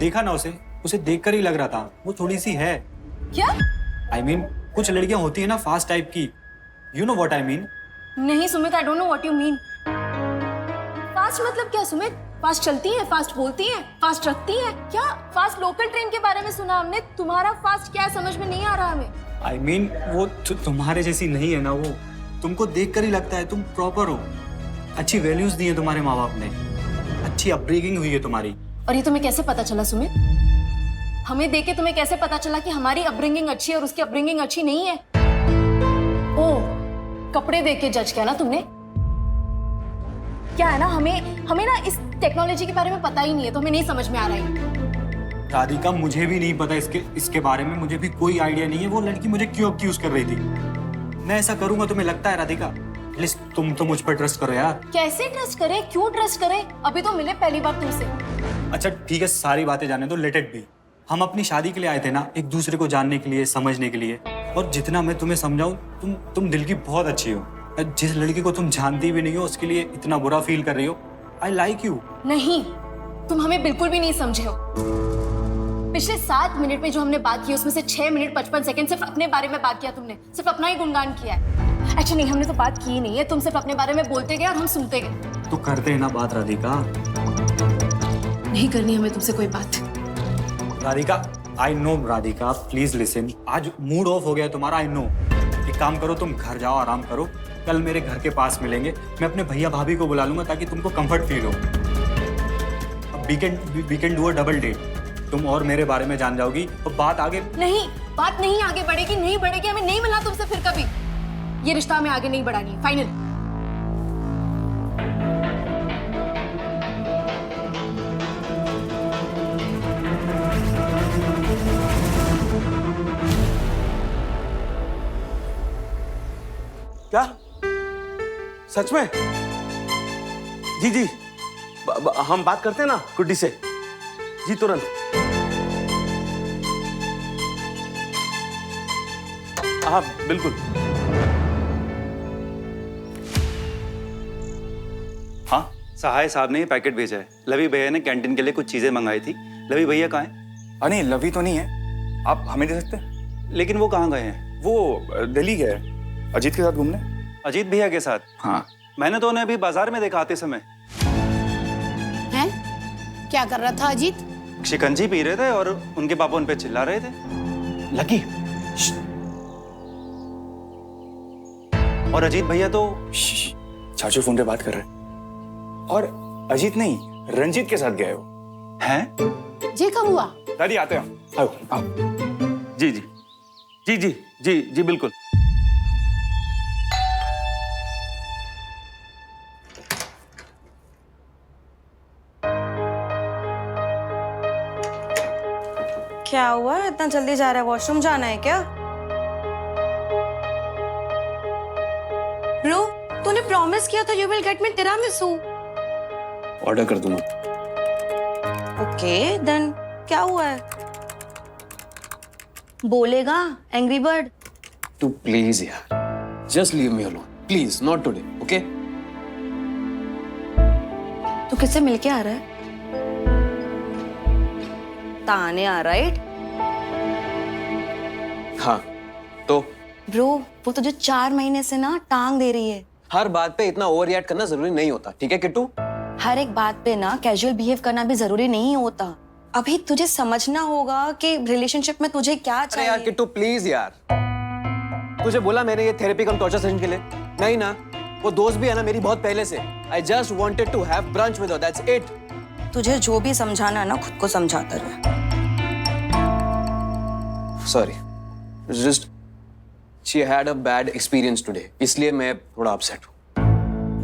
देखा ना उसे, उसे देखकर ही लग रहा था वो थोड़ी सी है। क्या? I mean, कुछ लड़कियां होती है ना फास्ट टाइप की। You know what I mean? नहीं Sumit, I don't know what you mean. Fast मतलब क्या सुमित? फास्ट चलती है, फास्ट बोलती है, फास्ट रखती है क्या? फास्ट लोकल ट्रेन के बारे में सुना हमने। तुम्हारा फास्ट क्या है समझ में नहीं आ रहा हमें। I mean, वो तुम्हारे जैसी नहीं है ना वो। तुमको देखकर ही लगता है तुम प्रॉपर हो। अच्छी वैल्यूज दी है तुम्हारे माँ बाप ने, अच्छी अपब्रिंगिंग हुई है तुम्हारी। और ये तुम्हें कैसे पता चला सुमित? हमें देख के तुम्हें कैसे पता चला कि हमारी अपब्रिंगिंग अच्छी है और उसकी अपब्रिंगिंग अच्छी नहीं है? ओह, कपड़े देख के जज किया ना तुमने? क्या है ना, हमें ना इस टेक्नोलॉजी के बारे में पता ही नहीं है, तो हमें नहीं समझ में आ रहा है। राधिका, मुझे भी नहीं पता इसके बारे में, मुझे भी कोई आइडिया नहीं है वो लड़की मुझे क्यों अक्यूज कर रही थी। मैं ऐसा करूंगा तुम्हें लगता है राधिका? प्लीज तुम तो मुझ पर ट्रस्ट करो यार। कैसे ट्रस्ट करें, क्यों ट्रस्ट करें? अभी तो मिले पहली बार तुमसे। अच्छा ठीक है, सारी बातें जाने दो, लेट इट बी। हम अपनी शादी के लिए आए थे ना, एक दूसरे को जानने के लिए, समझने के लिए। और जितना मैं तुम्हें समझाऊं, तुम दिल की बहुत अच्छी हो। जिस लड़की को तुम जानती भी नहीं हो उसके लिए इतना बुरा फील कर रही हो। I like you. नहीं, तुम हमें बिल्कुल भी नहीं समझे हो। पिछले 7 मिनट में जो हमने बात की उसमें से 6 मिनट 55 सेकंड सिर्फ अपने बारे में बात किया तुमने, सिर्फ अपना ही गुणगान किया है। एक्चुअली नहीं, हमने तो बात की ही नहीं है, तुम सिर्फ अपने बारे में बोलते गए और हम सुनते गए। तो करते हैं ना बात राधिका। नहीं करनी हमें तुमसे कोई बात। Radhika, I know Radhika, please listen. आज मूड ऑफ हो गया है तुम्हारा, आई नो। एक काम करो, तुम घर जाओ, आराम करो। कल मेरे घर के पास मिलेंगे, मैं अपने भैया भाभी को बुला लूंगा ताकि तुमको कंफर्ट फील हो। We can do a double date. तुम और मेरे बारे में जान जाओगी और बात आगे नहीं, बात नहीं आगे बढ़ेगी, नहीं बढ़ेगी। हमें नहीं मिलना तुमसे फिर कभी। ये रिश्ता हमें आगे नहीं बढ़ानी है, फाइनल। क्या? सच में? जी जी, हम बात करते हैं ना गुड्डी से। जी तुरंत। हाँ बिल्कुल। हाँ, सहाय साहब ने ये पैकेट भेजा है। लवी भैया ने कैंटीन के लिए कुछ चीजें मंगाई थी। लवी भैया कहाँ हैं? नहीं, लवी तो नहीं है। आप हमें दे सकते हैं? लेकिन वो कहाँ गए हैं? वो दिल्ली गए अजीत के साथ घूमने। अजीत भैया के साथ? हाँ। मैंने तो उन्हें अभी बाजार में देखा आते समय। हैं? क्या कर रहा था अजीत? शिकंजी पी रहे थे और उनके पापा उन पे चिल्ला रहे थे। लकी। और अजीत भैया तो चाचू फोन पे बात कर रहे हैं। और अजीत नहीं, रंजीत के साथ गए हो। हैं? जी कब हुआ? दादी आते हैं। आओ आओ। जी जी जी जी जी जी बिल्कुल। क्या हुआ, इतना जल्दी जा रहा है? वॉशरूम जाना है क्या? ब्रो, तूने प्रॉमिस किया था you will get me tiramisu. Order कर दूंगा। ओके देन, क्या हुआ है? बोलेगा एंग्री बर्ड। तू प्लीज यार, just leave me alone please, not today, okay? तू किससे मिलके आ रहा है? ताने आ राइट? हाँ तो ब्रो, वो तुझे 4 महीने से ना टांग दे रही है। हर बात पे इतना ओवर रिएक्ट करना जरूरी नहीं होता, ठीक है किट्टू? हर एक बात पे ना कैजुअल बिहेव करना भी जरूरी नहीं होता। अभी तुझे समझना होगा कि रिलेशनशिप में तुझे क्या अरे चाहिए। यार किट्टू प्लीज यार, तुझे बोला मैंने ये थेरेपी कम टॉर्चर सेशन के लिए? नहीं ना, वो दोस्त भी है ना मेरी बहुत पहले से। I just wanted to have brunch with her, that's it. तुझे जो भी समझाना है ना खुद को समझाता रहे। Sorry, just she had a bad experience today, इसलिए मैं थोड़ा अपसेट हूँ।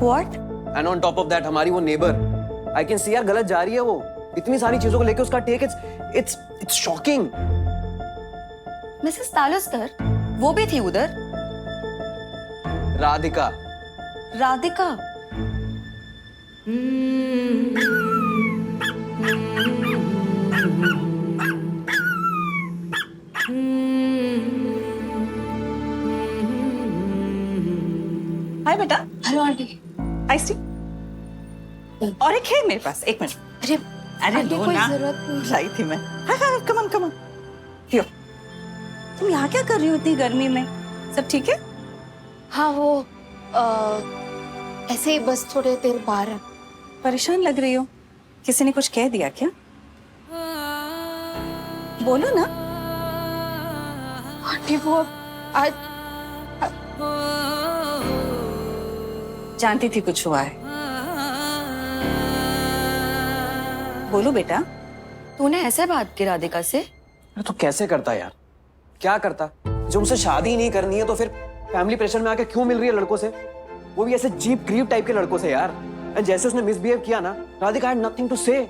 What? And on top of that हमारी वो नेबर, आई कैन सी यार गलत जा रही है वो। इतनी सारी चीजों को लेके उसका टेक इट्स शॉकिंग। मिसेस तालुस्कर, वो भी थी उधर? राधिका। राधिका? हाय बेटा। Hello aunty. आइस टी और एक है मेरे पास, 1 मिनट। अरे अरे आंटी, लो कोई ना, जरूरत नहीं। लाई थी मैं। हाँ, कम ऑन पियो। तुम यहाँ क्या कर रही हो इतनी गर्मी में? सब ठीक है? हाँ वो ऐसे ही बस थोड़े देर बाहर है। परेशान लग रही हो। किसी ने कुछ कह दिया क्या? बोलो ना। आंटी वो आज जानती थी कुछ हुआ है। बोलो बेटा। तूने ऐसे बात की राधिका से? अरे तो कैसे करता यार? क्या करता? जो मुझसे शादी ही नहीं करनी है तो फिर फैमिली प्रेशर में आके क्यों मिल रही है लड़कों से? वो भी ऐसे चीप क्रीप टाइप के लड़कों से यार। एंड जैसे उसने मिसबिहेव किया ना, राधिका हैड नथिंग टू से।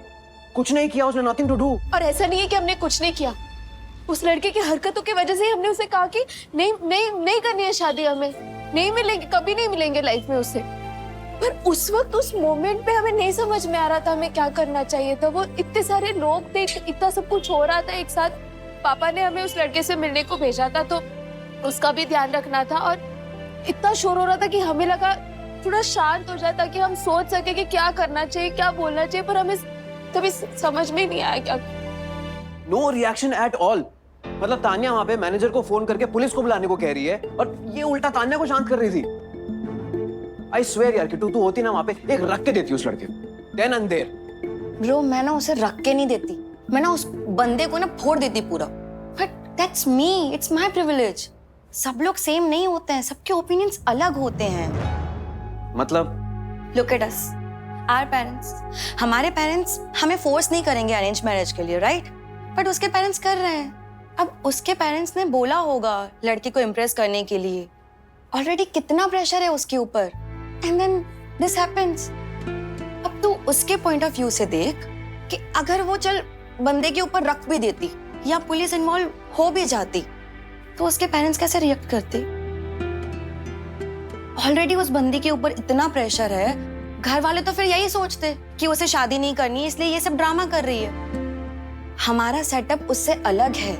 कुछ नहीं किया उसने, नथिंग टू डू। और ऐसा नहीं है कि हमने कुछ नहीं किया। उस लड़के की हरकतों की वजह से ही हमने उसे कहा कि नहीं नहीं नहीं करनी है शादी, हमें नहीं मिलेंगे, कभी नहीं मिलेंगे लाइफ में उससे। पर उस वक्त उस मोमेंट पे हमें नहीं समझ में आ रहा था हमें क्या करना चाहिए था। वो इतने सारे लोग थे, इतना सब कुछ हो रहा था एक साथ। पापा ने हमें उस लड़के से मिलने को भेजा था तो उसका भी ध्यान रखना था। और इतना शोर हो रहा था कि हमें लगा थोड़ा शांत हो जाए ताकि हम सोच सके कि क्या करना चाहिए, क्या बोलना चाहिए। पर हमें कभी समझ में नहीं आया क्या। No reaction at all. मतलब तान्या वहां पे मैनेजर को फोन करके पुलिस को बुलाने को कह रही है और ये उल्टा तान्या को शांत कर रही थी। आई स्वेयर यार कि तू होती ना वहां पे, एक रख के देती उस लड़के को। Then and there. ब्रो मैं ना उसे रख के नहीं देती, मैं ना उस बंदे को ना फोड़ देती पूरा। But that's me, it's my privilege. सब लोग सेम नहीं होते हैं, सबके ओपिनियंस अलग होते हैं। मतलब look at us, our parents. हमारे पेरेंट्स हमें फोर्स नहीं करेंगे अरेंज मैरिज के लिए, राइट? बट उसके पेरेंट्स कर रहे हैं। अब उसके पेरेंट्स ने बोला होगा लड़की को इम्प्रेस करने के लिए। ऑलरेडी कितना प्रेशर है उसके ऊपर, एंड देन दिस हैपेंस। अब तू उसके पॉइंट ऑफ व्यू से देख कि अगर वो चल बंदे के ऊपर रख भी देती या पुलिस इन्वॉल्व हो भी जाती तो उसके पेरेंट्स कैसे रिएक्ट करते? ऑलरेडी उस बंदी के ऊपर इतना प्रेशर है, घर वाले तो फिर यही सोचते कि उसे शादी नहीं करनी इसलिए ये सब ड्रामा कर रही है। हमारा सेटअप उससे अलग है।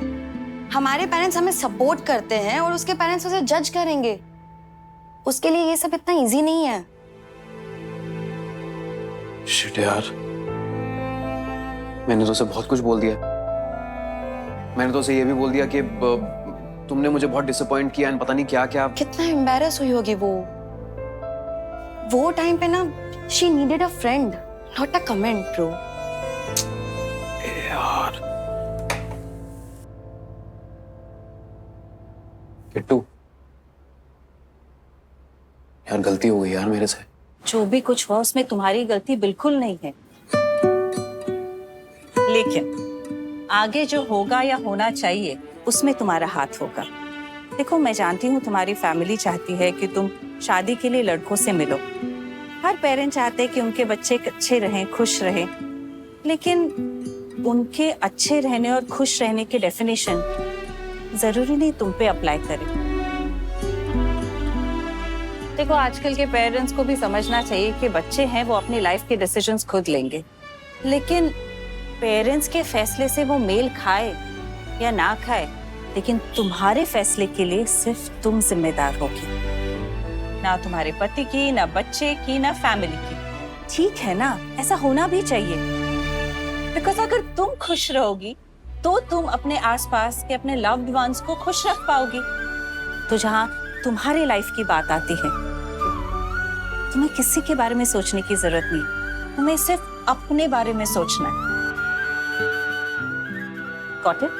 हमारे पेरेंट्स हमें सपोर्ट करते हैं और उसके पेरेंट्स उसे जज करेंगे। उसके लिए ये सब इतना इजी नहीं है। शिट यार, मैंने तो उसे बहुत कुछ बोल दिया। मैंने तो उसे ये भी बोल दिया कि तुमने मुझे बहुत डिसअपॉइंट किया एंड पता नहीं क्या क्या। कितना एम्बैरस हुई होगी वो टाइम पे ना she needed a friend, not a comment bro. यार किट्टू, यार गलती हो गई यार मेरे से। जो भी कुछ हुआ उसमें तुम्हारी गलती बिल्कुल नहीं है। लेकिन आगे जो होगा या होना चाहिए उसमें तुम्हारा हाथ होगा। देखो मैं जानती हूँ तुम्हारी फैमिली चाहती है कि तुम शादी के लिए लड़कों से मिलो। हर पेरेंट चाहते हैं कि उनके बच्चे अच्छे रहें, खुश रहें। लेकिन उनके अच्छे रहने और खुश रहने की डेफिनेशन जरूरी नहीं तुम पे अप्लाई करें। देखो आजकल के पेरेंट्स को भी समझना चाहिए कि बच्चे हैं वो अपनी लाइफ के डिसीजंस खुद लेंगे, लेकिन पेरेंट्स के फैसले से वो मेल खाए या ना खाए, लेकिन तुम्हारे फैसले के लिए सिर्फ तुम जिम्मेदार होगी, ना तुम्हारे पति की, ना बच्चे की, ना फैमिली की। ठीक है ना? ऐसा होना भी चाहिए, बिकॉज अगर तुम खुश रहोगी तो तुम अपने आसपास के अपने लव्ड वंस को खुश रख पाओगी। तो जहां तुम्हारी लाइफ की बात आती है, तुम्हें किसी के बारे में सोचने की जरूरत नहीं, तुम्हें सिर्फ अपने बारे में सोचना है। Got it?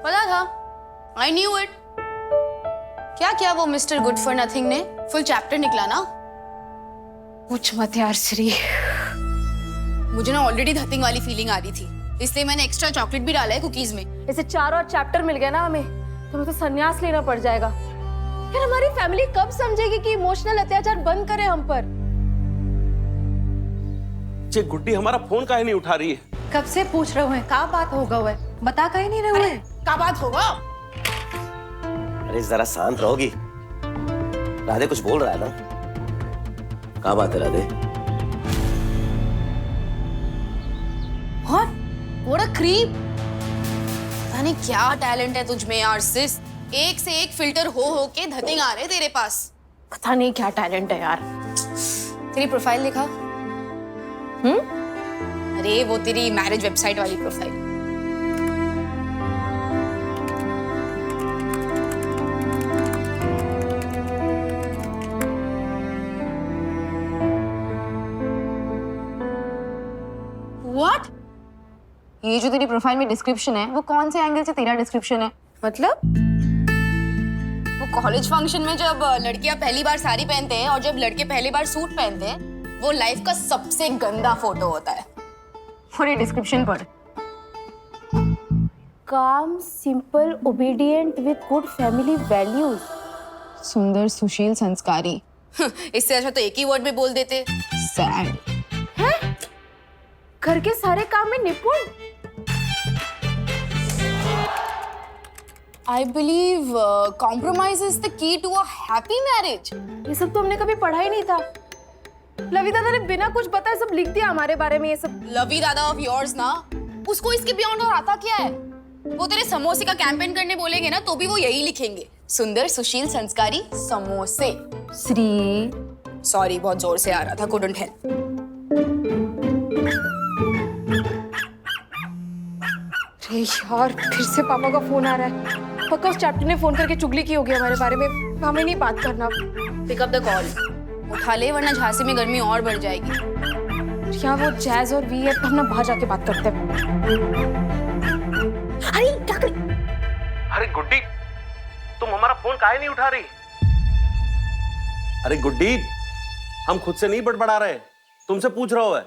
पता था, आई न्यू इट। क्या किया वो मिस्टर गुड फॉर नथिंग ने? फुल चैप्टर निकला ना। पूछ मत यार श्री, मुझे ना ऑलरेडी धतिंग वाली फीलिंग आ रही थी, इसलिए मैंने एक्स्ट्रा चॉकलेट भी डाला है कुकीज में। ऐसे 4 और चैप्टर मिल गया ना हमें, तो हमें तो संन्यास लेना पड़ जाएगा। यार हमारी फैमिली कब समझेगी कि इमोशनल अत्याचार बंद करे हम पर? ये गुड्डी हमारा फोन काहे नहीं उठा रही है? कब से पूछ रहे हैं क्या बात होगा, हुआ बता कहीं नहीं रहे हुए। क्या बात होगा? अरे जरा शांत रहोगी। राधे कुछ बोल रहा है ना? क्या बात है राधे? What a creep! पता नहीं क्या टैलेंट है तुझ में यार सिस, एक से एक फिल्टर हो के धतिंग आ रहे तेरे पास। पता नहीं क्या टैलेंट है यार। तेरी प्रोफाइल लिखा? अरे वो तेरी मैरिज वेबसाइट वाली प्रोफाइल। What? ये जो तेरी प्रोफाइल में डिस्क्रिप्शन है वो कौन से एंगल से तेरा डिस्क्रिप्शन है? मतलब वो कॉलेज फंक्शन में जब लड़कियां पहली बार साड़ी पहनते हैं और जब लड़के पहली बार सूट पहनते हैं, वो लाइफ का सबसे गंदा फोटो होता है। पूरी डिस्क्रिप्शन पढ़। काम, simple, obedient with good family values, सुंदर, सुशील, संस्कारी। इससे अच्छा तो एक ही वर्ड में बोल देते, सैड। हैं? घर के सारे काम में निपुण। I believe compromise is the key to a happy marriage. ये सब तो हमने कभी पढ़ा ही नहीं था। लवी दादा ने बिना कुछ बताए सब लिख दिया हमारे बारे में ये सब। लवी दादा ऑफ योर्स ना, उसको इसके बियॉन्ड और आता क्या है? वो तेरे समोसे का कैंपेन करने बोलेंगे ना तो भी वो यही लिखेंगे, सुंदर, सुशील, संस्कारी, समोसे। श्री सॉरी, बहुत जोर से आ रहा था, couldn't help. अरे यार, फिर से पापा का फोन आ रहा है। पक्का उस चैप्टर ने फोन करके चुगली की होगी हमारे बारे में। हमें नहीं बात करना। पिक अप द कॉल, उठा ले वरना झांसी में गर्मी और बढ़ जाएगी। क्या वो जैज और वी है, हम ना बाहर जाके बात करते हैं। अरे क्या कर... अरे गुड्डी, तुम हमारा फोन काहे नहीं उठा रही? अरे गुड्डी, हम खुद से नहीं बड़बड़ा रहे, तुमसे पूछ रहा है।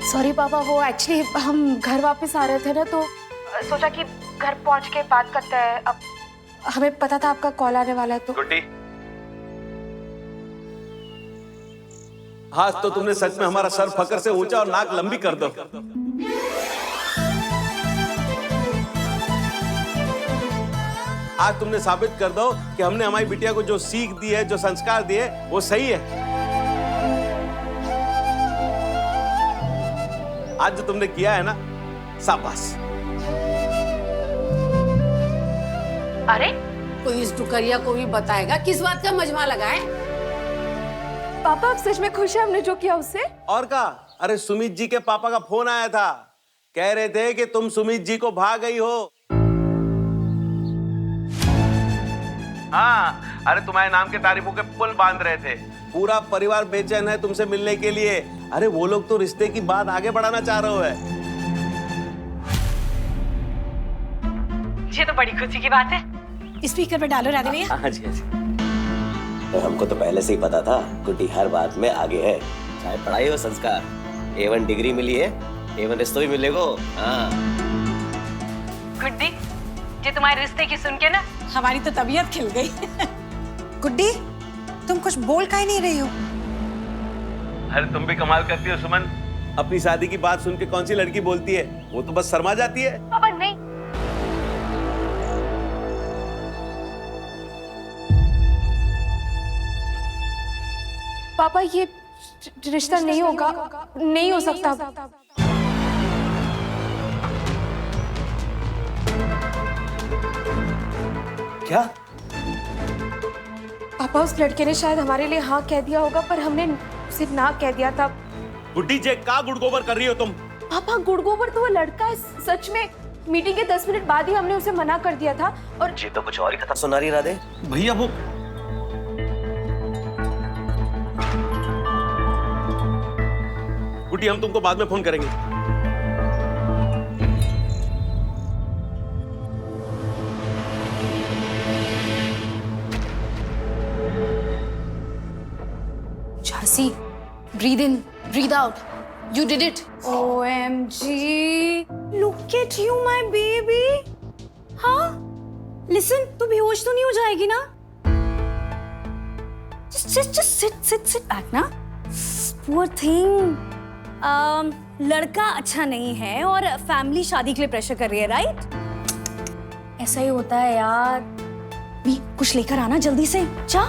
सॉरी पापा, वो एक्चुअली हम घर वापस आ रहे थे ना तो सोचा कि घर पहुंच के बात करते हैं। अब हमें पता था आपका कॉल आने वाला है तो। गुड्डी, आज तो तुमने सच में हमारा सर फकर से ऊंचा और नाक लंबी कर दो। आज तुमने साबित कर दो कि हमने हमारी बिटिया को जो सीख दी है, जो संस्कार दिए, वो सही है। आज जो तुमने किया है ना, शाबाश। अरे कोई इस टुकरिया को भी बताएगा किस बात का मजमा लगाए? पापा आप सच में खुश हैं हमने जो किया उससे? और का? अरे सुमित जी के पापा का फोन आया था, कह रहे थे कि तुम सुमित जी को भा गई हो। हाँ, अरे तुम्हारे नाम के तारीफों के पुल बांध रहे थे। पूरा परिवार बेचैन है तुमसे मिलने के लिए। अरे वो लोग तो रिश्ते की बात आगे बढ़ाना चाह रहे हैं। ये तो बड़ी खुशी की बात है। स्पीकर पे डालो राधे भैया। हाँ जी, हाँ जी। तो हमको तो पहले से ही पता था, गुड्डी हर बात में आगे है, चाहे पढ़ाई हो, संस्कार। A1 डिग्री मिली है, A1 रिश्तों भी मिलेगो। हाँ गुड्डी, ये तुम्हारे रिश्ते की सुन के ना हमारी तो तबीयत खिल गई। गुड्डी, तुम कुछ बोल काहे नहीं रही हो? अरे तुम भी कमाल करती हो सुमन। अपनी शादी की बात सुन के कौन सी लड़की बोलती है, वो तो बस शर्मा जाती है। पापा नहीं। पापा ये रिश्ता नहीं होगा, नहीं हो सकता। क्या? पापा उस लड़के ने शायद हमारे लिए हाँ कह दिया होगा, पर हमने उसे ना कह दिया था। गुड्डी जे का गुड़गोबर कर रही हो तुम? पापा गुड़गोबर तो वो लड़का है सच में। मीटिंग के 10 मिनट बाद ही हमने उसे मना कर दिया था। और ये तो कुछ और ही कथा सुना रही राधे। भैया वो गुड्डी, हम तुमको बाद में फोन करेंगे। Jhansi, breathe in, breathe out. You did it. OMG, look at you my baby. हाँ, listen, तू बेहोश तो नहीं हो जाएगी ना? Just sit back ना. Poor thing. लड़का अच्छा नहीं है और फैमिली शादी के लिए प्रेशर कर रही है, राइट? ऐसा ही होता है यार। भी कुछ लेकर आना जल्दी से, जा।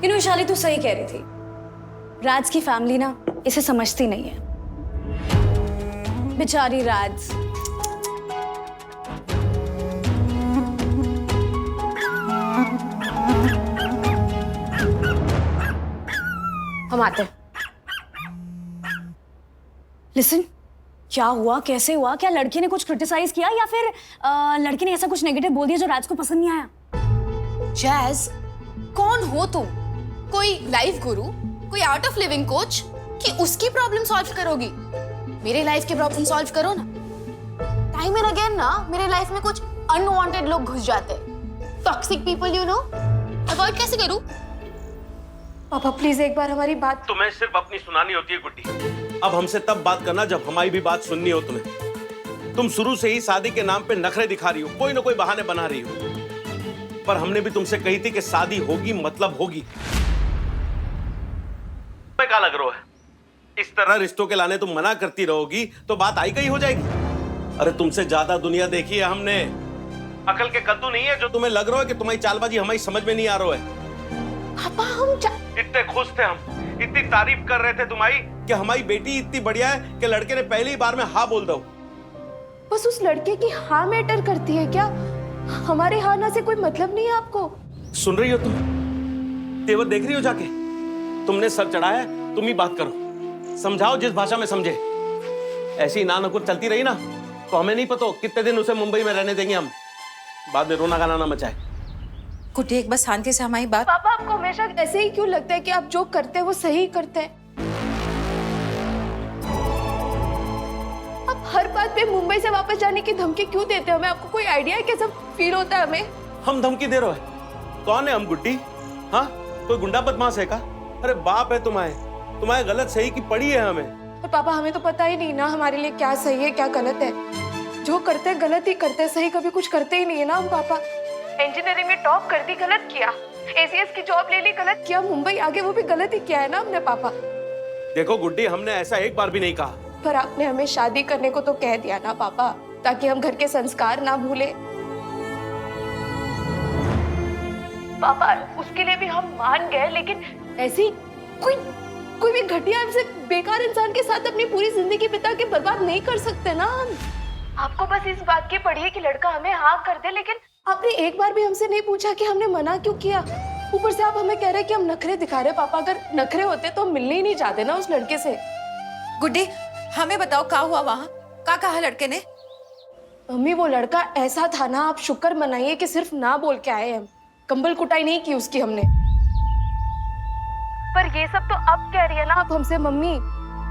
यू नो शाली, तू सही कह रही थी। राज की फैमिली ना इसे समझती नहीं है। बेचारी राज। हम आते हैं। लिसन, क्या हुआ, कैसे हुआ? क्या लड़के ने कुछ क्रिटिसाइज किया या फिर लड़के ने ऐसा कुछ नेगेटिव बोल दिया जो राज को पसंद नहीं आया? जैज, कौन हो तुम? कोई लाइफ गुरु, कोई आर्ट ऑफ लिविंग कोच, कि उसकी प्रॉब्लम सॉल्व करोगी? मेरे लाइफ के प्रॉब्लम सॉल्व करो ना। टाइम एंड अगेन ना मेरे लाइफ में कुछ अनवांटेड लोग घुस जाते हैं, toxic people, you know. Avoid कैसे करूं? पापा प्लीज एक बार हमारी बात। तुम्हें सिर्फ अपनी सुनानी होती है गुड्डी। अब हमसे तब बात करना जब हमारी भी बात सुननी हो तुम्हें। तुम शुरू से ही शादी के नाम पे नखरे दिखा रही हो, कोई ना कोई बहाने बना रही हो। पर हमने भी तुमसे कही थी कि शादी होगी मतलब होगी। तुम्हें क्या लग रहा है? इस तरह रिश्तों के लाने तुम मना करती रहोगी तो बात आई गई हो जाएगी। अरे तुमसे ज्यादा दुनिया देखी है हमने। अकल के कद्दू नहीं है जो तुम्हें लग रहा है कि तुम्हारी चालबाजी हमारी समझ में नहीं आ रहा है। पापा हम इतने खुश थे हम, इतनी तारीफ कर रहे थे तुम्हारी कि हमारी बेटी इतनी बढ़िया है कि लड़के ने पहली बार में हाँ बोल दो। बस उस लड़के की हाँ मैटर करती है क्या? हमारे हाँ ना से कोई मतलब नहीं है आपको? सुन रही हो तुम? तेवर देख रही हो जाके? तुमने सर चढ़ाया, तुम ही बात करो, समझाओ जिस भाषा में समझे। ऐसी ना नकुर चलती रही ना तो हमें नहीं पता कितने दिन उसे मुंबई में रहने देंगे हम, बाद में रोना गाना ना मचाए। कुटी एक बार शांति से हमारी बात। पापा आपको हमेशा ऐसे ही क्यों लगता है कि आप जो करते हैं वो सही करते हैं? आप हर बात पे मुंबई से वापस जाने की धमकी क्यों देते हैं हमें? आपको कोई आइडिया है कैसा फील होता है हमें? हम धमकी दे रहे हैं? कौन है हम गुड्डी? हाँ, कोई गुंडा बदमाश है का? अरे बाप है तुम्हारे गलत सही की पड़ी है हमें। पर पापा हमें तो पता ही नहीं ना हमारे लिए क्या सही है क्या गलत है। जो करते हैं गलत ही करते हैं, सही कभी कुछ करते ही नहीं है ना हम। पापा इंजीनियरिंग में टॉप कर दी, गलत किया। एसीएस की जॉब ले ली, गलत किया। मुंबई आगे वो भी गलत ही किया है ना हमने। पापा देखो गुड्डी, हमने ऐसा एक बार भी नहीं कहा। पर आपने हमें शादी करने को तो कह दिया ना पापा, ताकि हम घर के संस्कार ना भूले। पापा उसके लिए भी हम मान गए, लेकिन ऐसी कोई भी घटिया से बेकार इंसान के साथ अपनी पूरी जिंदगी बिता के बर्बाद नहीं कर सकते ना हम। आपको बस इस बात की पड़ी है कि लड़का हमें हाँ कर दे, लेकिन आपने एक बार भी हमसे नहीं पूछा कि हमने मना क्यों किया। ऊपर से आप हमें कह रहे हैं कि हम नखरे दिखा रहे। पापा अगर नखरे होते तो हम मिलने ही नहीं चाहते ना उस लड़के से। गुड्डी हमें बताओ क्या हुआ वहाँ? क्या कहा लड़के ने? मम्मी वो लड़का ऐसा था ना, आप शुक्र मनाइए कि सिर्फ ना बोल के आए हम, कंबल कुटाई नहीं की उसकी हमने। पर ये सब तो अब कह रही है ना आप हमसे मम्मी,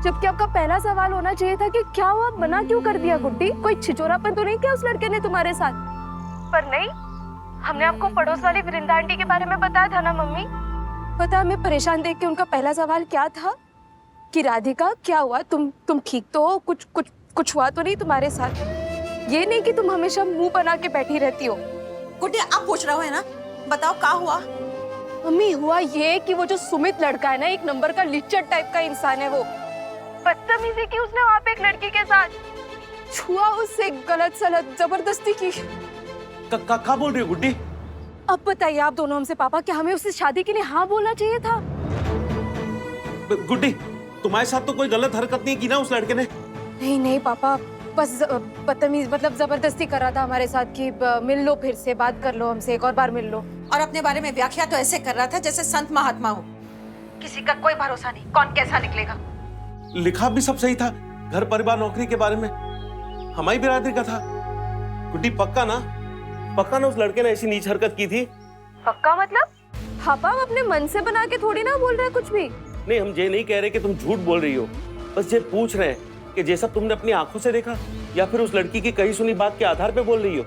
जबकि आपका पहला सवाल होना चाहिए था कि क्या हुआ, मना क्यों कर दिया गुड्डी? कोई छिचोरापन तो नहीं किया उस लड़के ने तुम्हारे साथ? पर नहीं, हमने आपको पड़ोस वाली वृंदा आंटी के बारे में बताया था ना मम्मी। पता हमें परेशान देख के उनका पहला सवाल क्या था कि राधिका क्या हुआ, तुम ठीक तो हो? कुछ हुआ तो नहीं तुम्हारे साथ? ये नहीं कि तुम हमेशा मुंह बना के बैठी रहती हो। गुड्डी आप पूछ रहे हो है ना, बताओ क्या हुआ? मम्मी हुआ ये कि वो जो सुमित लड़का है ना, एक नंबर का लिच्चर टाइप का इंसान है। वो बदतमीजी की उसने वहाँ पे एक लड़की के साथ, छुआ उससे, गलत सलत जबरदस्ती की। क्या बोल रही हो गुड्डी? अब बताइए आप दोनों हमसे पापा, क्या हमें उससे शादी के लिए हाँ बोलना चाहिए था? गुड्डी तुम्हारे साथ तो कोई गलत हरकत नहीं की ना उस लड़के ने? नहीं पापा, बस बदतमीज मतलब जबरदस्ती कर रहा था हमारे साथ कि मिल लो, फिर से बात कर लो हमसे, एक और बार मिल लो। और अपने बारे में व्याख्या तो ऐसे कर रहा था जैसे संत महात्मा हो। किसी का कोई भरोसा नहीं, कौन कैसा निकलेगा। लिखा भी सब सही था, घर परिवार नौकरी के बारे में हमारी बिरादरी का था। गुड्डी पक्का ना उस लड़के ने ऐसी नीच हरकत की थी? पक्का मतलब? पापा हम अपने मन से बना के थोड़ी ना बोल रहे कुछ भी। नहीं, हम ये नहीं कह रहे कि तुम झूठ बोल रही हो, बस ये पूछ रहे हैं कि ये सब तुमने अपनी आंखों से देखा या फिर उस लड़की की कही सुनी बात के आधार पे बोल रही हो?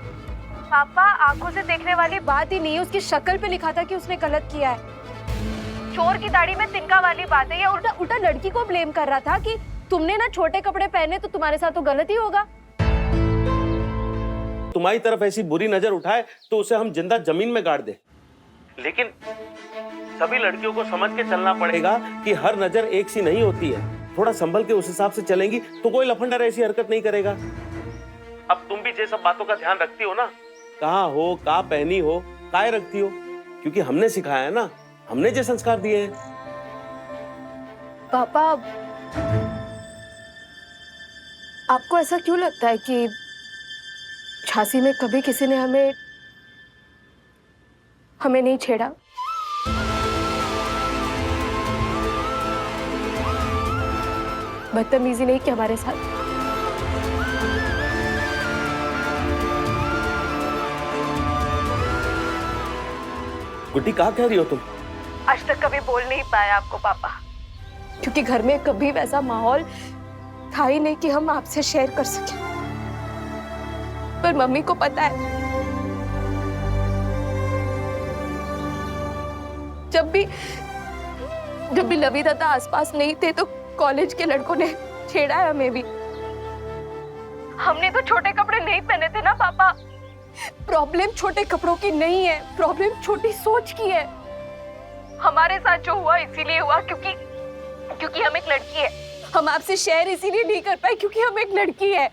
पापा आंखों से देखने वाली बात ही नहीं है, उसकी शक्ल पे लिखा था कि उसने गलत किया है। चोर की दाढ़ी में तिनका वाली बात है। या उल्टा लड़की को ब्लेम कर रहा था कि तुमने ना छोटे कपड़े पहने तो तुम्हारे साथ तो गलत ही होगा। तुम्हारी तरफ ऐसी बुरी नजर उठाए तो उसे हम जिंदा जमीन में गाड़ दे, लेकिन सभी लड़कियों को समझ के चलना पड़ेगा कि हर नजर एक सी नहीं होती है। थोड़ा संभल के उस हिसाब से चलेंगी तो कोई लफंडर ऐसी हरकत नहीं करेगा। अब तुम भी ये सब बातों का ध्यान रखती हो ना, कहाँ हो, कहाँ पहनी हो, काय रखती हो, क्योंकि हमने सिखाया है ना, हमने जो संस्कार दिए हैं। पापा, आपको ऐसा क्यों लगता है कि झांसी में कभी किसी ने हमें नहीं छेड़ा? बदतमीजी नहीं की हमारे साथ? गुड्डी क्या कह रही हो तुम? आज तक कभी बोल नहीं पाया आपको पापा, क्योंकि घर में कभी वैसा माहौल था ही नहीं कि हम आपसे शेयर कर सके। पर मम्मी को पता है, जब भी लवी दादा आसपास नहीं थे तो कॉलेज के लड़कों ने छेड़ा है हमें भी। हमने तो छोटे कपड़े नहीं पहने थे ना पापा। प्रॉब्लम छोटे कपड़ों की नहीं है, प्रॉब्लम छोटी सोच की है। हमारे साथ जो हुआ इसीलिए हुआ क्योंकि हम एक लड़की है। हम आपसे शेयर इसीलिए नहीं कर पाए क्योंकि हम एक लड़की है।